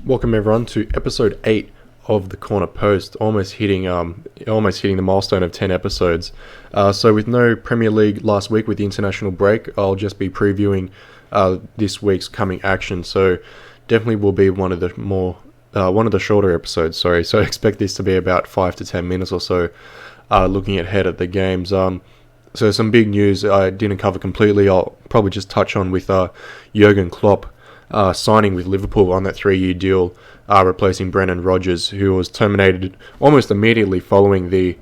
Welcome everyone to episode 8 of the Corner Post, almost hitting the milestone of 10 episodes. So with no Premier League last week with the international break, I'll just be previewing this week's coming action. So definitely will be one of the shorter episodes. Sorry, so expect this to be about 5 to 10 minutes or so, looking ahead at the games. So some big news I didn't cover completely. I'll probably just touch on with Jurgen Klopp signing with Liverpool on that 3-year deal, replacing Brendan Rodgers, who was terminated almost immediately following the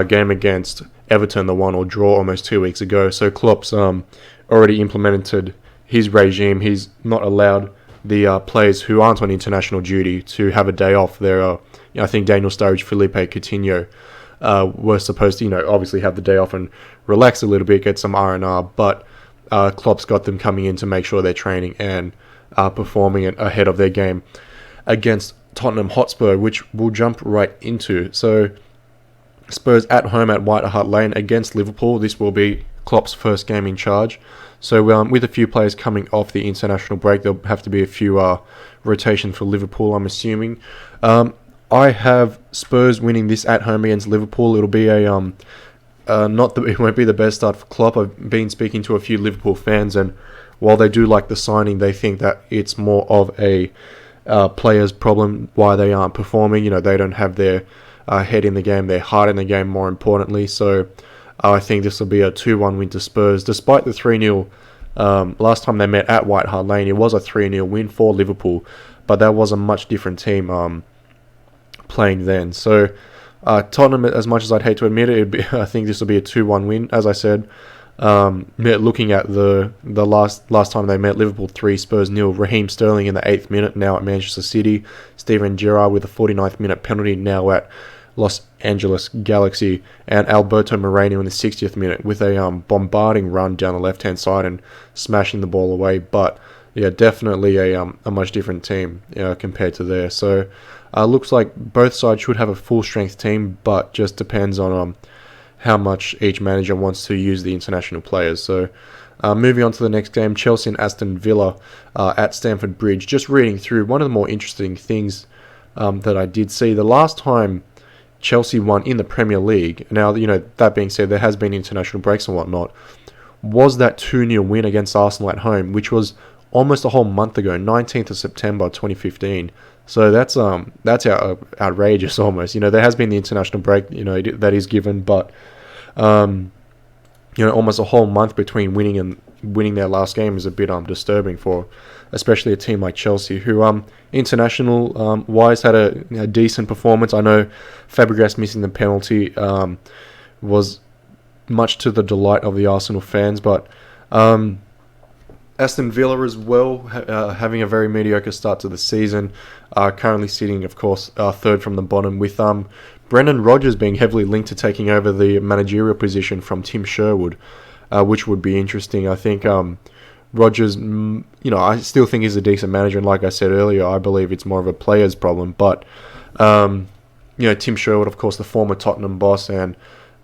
game against Everton, the 1-1 draw almost 2 weeks ago. So Klopp's already implemented his regime. He's not allowed the players who aren't on international duty to have a day off. I think Daniel Sturridge, Felipe Coutinho were supposed to, obviously have the day off and relax a little bit, get some R&R, but Klopp's got them coming in to make sure they're training and performing ahead of their game against Tottenham Hotspur, which we'll jump right into. So Spurs at home at White Hart Lane against Liverpool. This will be Klopp's first game in charge. So with a few players coming off the international break, there'll have to be a few rotations for Liverpool, I'm assuming. I have Spurs winning this at home against Liverpool. It'll be it won't be the best start for Klopp. I've been speaking to a few Liverpool fans, and while they do like the signing, they think that it's more of a players' problem why they aren't performing. They don't have their head in the game, their heart in the game, more importantly. So I think this will be a 2-1 win to Spurs, despite the 3-0 last time they met at White Hart Lane. It was a 3-0 win for Liverpool, but that was a much different team playing then. So Tottenham, as much as I'd hate to admit it, I think this will be a 2-1 win. As I said, looking at the last time they met, Liverpool 3, Spurs 0. Raheem Sterling in the 8th minute, now at Manchester City. Steven Gerrard with a 49th minute penalty, now at Los Angeles Galaxy. And Alberto Moreno in the 60th minute with a bombarding run down the left-hand side and smashing the ball away. But yeah, definitely a much different team compared to there. So looks like both sides should have a full-strength team, but just depends on how much each manager wants to use the international players. So moving on to the next game, Chelsea and Aston Villa at Stamford Bridge. Just reading through, one of the more interesting things that I did see, the last time Chelsea won in the Premier League, now, that being said, there has been international breaks and whatnot, was that 2-0 win against Arsenal at home, which was almost a whole month ago, 19th of September 2015. So that's outrageous almost. There has been the international break, that is given, but almost a whole month between winning their last game is a bit disturbing for especially a team like Chelsea, who international wise had a decent performance. I know Fabregas missing the penalty was much to the delight of the Arsenal fans, but Aston Villa as well, having a very mediocre start to the season, currently sitting, of course, third from the bottom, with Brendan Rodgers being heavily linked to taking over the managerial position from Tim Sherwood, which would be interesting. I think Rodgers, I still think he's a decent manager, and like I said earlier, I believe it's more of a player's problem, but Tim Sherwood, of course, the former Tottenham boss and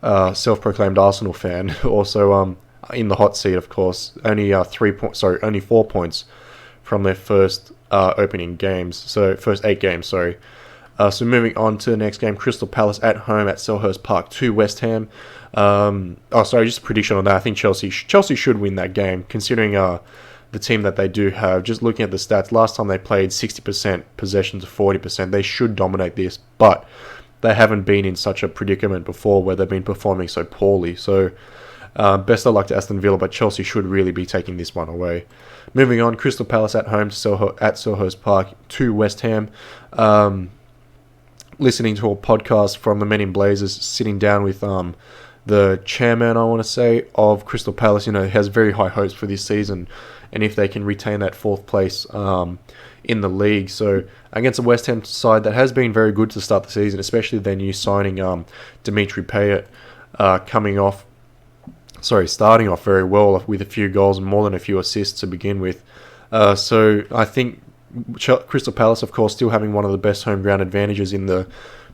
self-proclaimed Arsenal fan, also in the hot seat, of course. Only 4 points from their first opening games. So first 8 games. Sorry. So moving on to the next game, Crystal Palace at home at Selhurst Park to West Ham. Just a prediction on that. I think Chelsea should win that game, considering the team that they do have. Just looking at the stats, last time they played 60% possession to 40%. They should dominate this, but they haven't been in such a predicament before where they've been performing so poorly. So best of luck to Aston Villa, but Chelsea should really be taking this one away. Moving on, Crystal Palace at home at Selhurst Park to West Ham. Listening to a podcast from the Men in Blazers, sitting down with the chairman, I want to say, of Crystal Palace. Has very high hopes for this season, and if they can retain that 4th place in the league. So against a West Ham side that has been very good to start the season, especially their new signing, Dimitri Payet, starting off very well with a few goals and more than a few assists to begin with. So I think Crystal Palace, of course, still having one of the best home ground advantages in the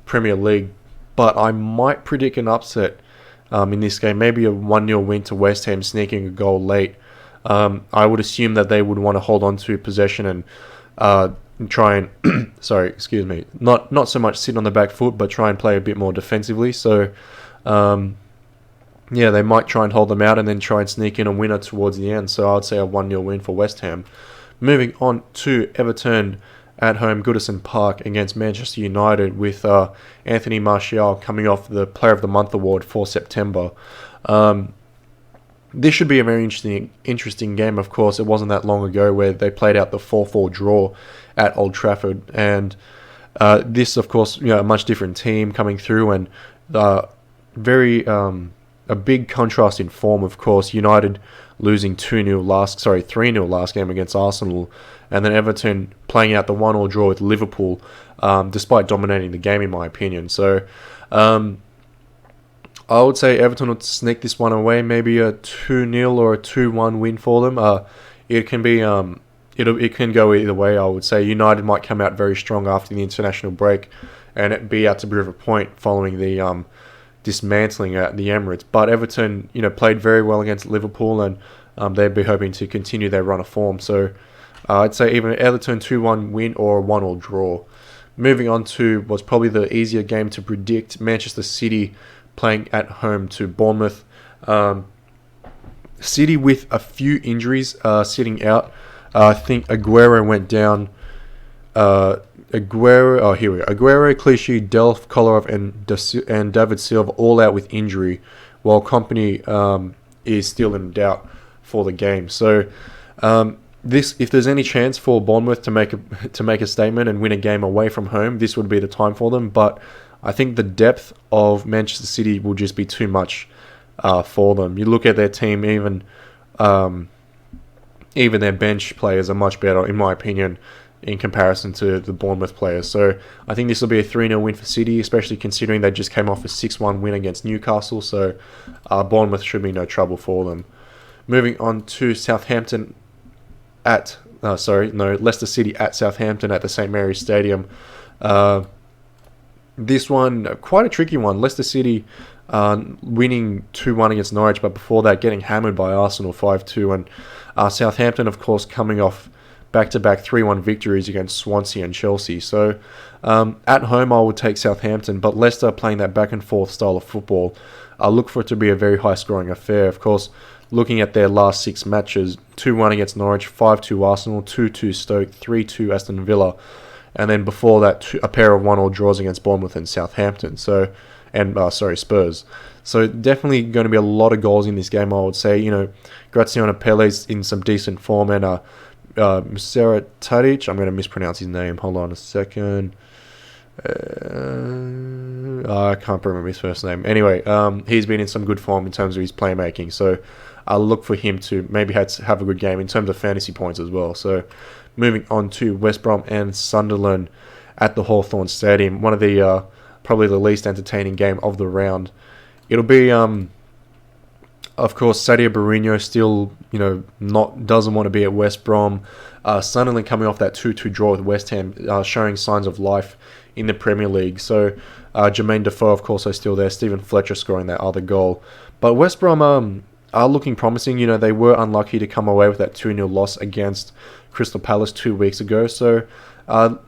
Premier League, but I might predict an upset in this game, maybe a 1-0 win to West Ham, sneaking a goal late. I would assume that they would want to hold on to possession and try and sorry, excuse me, not so much sit on the back foot, but try and play a bit more defensively. So yeah, they might try and hold them out and then try and sneak in a winner towards the end. So I'd say a 1-0 win for West Ham. Moving on to Everton at home, Goodison Park against Manchester United, with Anthony Martial coming off the Player of the Month award for September. This should be a very interesting game. Of course, it wasn't that long ago where they played out the 4-4 draw at Old Trafford, and this, of course, a much different team coming through, and very a big contrast in form. Of course, United losing 3-0 last game against Arsenal, and then Everton playing out the 1-1 draw with Liverpool, despite dominating the game, in my opinion. So I would say Everton would sneak this one away, maybe a 2-0 or a 2-1 win for them. It can be it can go either way. I would say United might come out very strong after the international break, and it be out to prove a point following the dismantling at the Emirates. But Everton, played very well against Liverpool, and they'd be hoping to continue their run of form. So I'd say even Everton 2-1 win or a 1-1 draw. Moving on to what's probably the easier game to predict, Manchester City playing at home to Bournemouth. City with a few injuries sitting out. I think Aguero went down. Aguero, Clichy, Delph, Kolarov, and David Silva all out with injury, while Kompany is still in doubt for the game. So if there's any chance for Bournemouth to make a statement and win a game away from home, this would be the time for them. But I think the depth of Manchester City will just be too much for them. You look at their team, even their bench players are much better, in my opinion, in comparison to the Bournemouth players. So I think this will be a 3-0 win for City, especially considering they just came off a 6-1 win against Newcastle. So Bournemouth should be no trouble for them. Moving on to Leicester City at Southampton at the St Mary's Stadium. This one, quite a tricky one. Leicester City winning 2-1 against Norwich, but before that getting hammered by Arsenal 5-2. And Southampton, of course, coming off back-to-back 3-1 victories against Swansea and Chelsea. So at home, I would take Southampton, but Leicester playing that back-and-forth style of football, I look for it to be a very high-scoring affair. Of course, looking at their last 6 matches, 2-1 against Norwich, 5-2 Arsenal, 2-2 Stoke, 3-2 Aston Villa, and then before that, a pair of 1-1 draws against Bournemouth and Southampton. Spurs. So definitely going to be a lot of goals in this game, I would say. Graziano Pele's in some decent form, and Musera Tadic, I'm going to mispronounce his name. Hold on a second. I can't remember his first name. Anyway, he's been in some good form in terms of his playmaking. So I'll look for him to maybe have a good game in terms of fantasy points as well. So moving on to West Brom and Sunderland at the Hawthorn Stadium. One of the probably the least entertaining game of the round. It'll be of course, Sadio Barrinho still, doesn't want to be at West Brom. Sunderland coming off that 2-2 draw with West Ham, showing signs of life in the Premier League. So Jermaine Defoe, of course, is still there. Stephen Fletcher scoring that other goal. But West Brom are looking promising. They were unlucky to come away with that 2-0 loss against Crystal Palace 2 weeks ago. So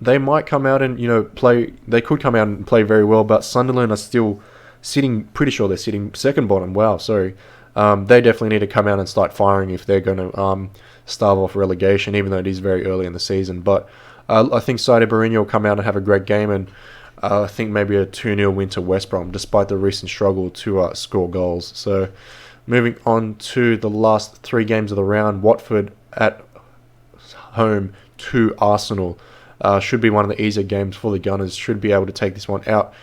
they might come out and play. They could come out and play very well. But Sunderland are still sitting. Pretty sure they're sitting second bottom. Wow, sorry. They definitely need to come out and start firing if they're going to stave off relegation, even though it is very early in the season. But I think Sadio Barrinho will come out and have a great game, and I think maybe a 2-0 win to West Brom, despite the recent struggle to score goals. So moving on to the last 3 games of the round, Watford at home to Arsenal. Should be one of the easier games for the Gunners. Should be able to take this one out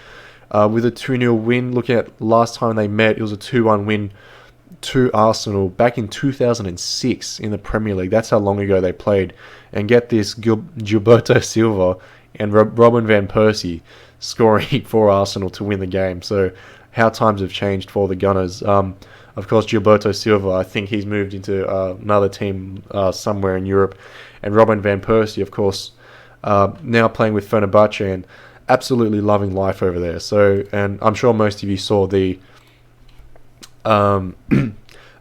with a 2-0 win. Looking at last time they met, it was a 2-1 win to Arsenal back in 2006 in the Premier League. That's how long ago they played. And get this, Gilberto Silva and Robin Van Persie scoring for Arsenal to win the game. So how times have changed for the Gunners. Of course, Gilberto Silva, I think he's moved into another team somewhere in Europe. And Robin Van Persie, of course, now playing with Fenerbahce and absolutely loving life over there. So, and I'm sure most of you saw the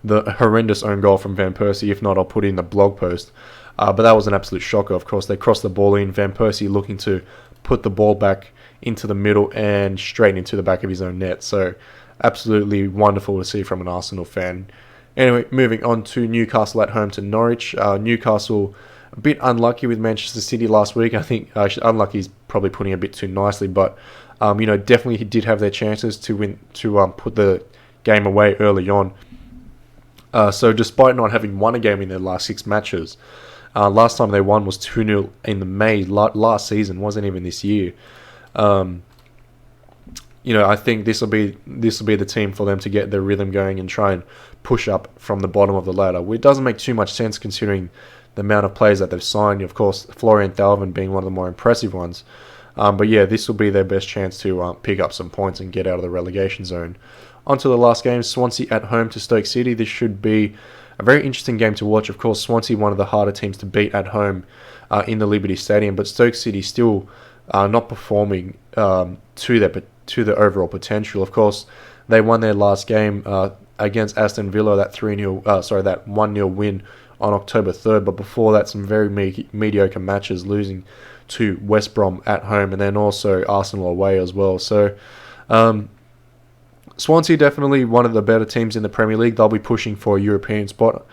horrendous own goal from Van Persie. If not, I'll put it in the blog post. But that was an absolute shocker. Of course, they crossed the ball in. Van Persie looking to put the ball back into the middle and straight into the back of his own net. So absolutely wonderful to see from an Arsenal fan. Anyway, moving on to Newcastle at home to Norwich. Newcastle a bit unlucky with Manchester City last week. I think unlucky is probably putting it a bit too nicely, but definitely he did have their chances to win, to put the game away early on. So despite not having won a game in their last 6 matches, last time they won was 2-0 in the May last season. Wasn't even this year. I think this will be the team for them to get their rhythm going and try and push up from the bottom of the ladder. It doesn't make too much sense considering the amount of players that they've signed. Of course, Florian Thauvin being one of the more impressive ones. But yeah, this will be their best chance to pick up some points and get out of the relegation zone. On to the last game, Swansea at home to Stoke City. This should be a very interesting game to watch. Of course, Swansea, one of the harder teams to beat at home in the Liberty Stadium, but Stoke City still not performing to their overall potential. Of course, they won their last game against Aston Villa, that 1-0 win on October 3rd. But before that, some very mediocre matches, losing to West Brom at home and then also Arsenal away as well. So Swansea definitely one of the better teams in the Premier League. They'll be pushing for a European spot,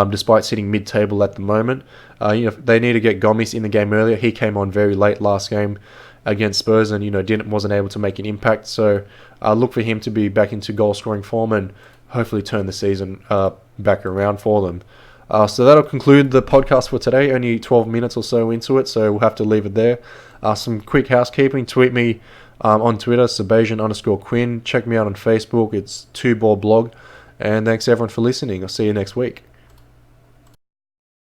despite sitting mid-table at the moment. They need to get Gomes in the game earlier. He came on very late last game against Spurs and wasn't able to make an impact. So look for him to be back into goal-scoring form and hopefully turn the season back around for them. So that'll conclude the podcast for today. Only 12 minutes or so into it, so we'll have to leave it there. Some quick housekeeping. Tweet me on Twitter, Sebastian_Quinn. Check me out on Facebook. It's 2Ball Blog. And thanks everyone for listening. I'll see you next week.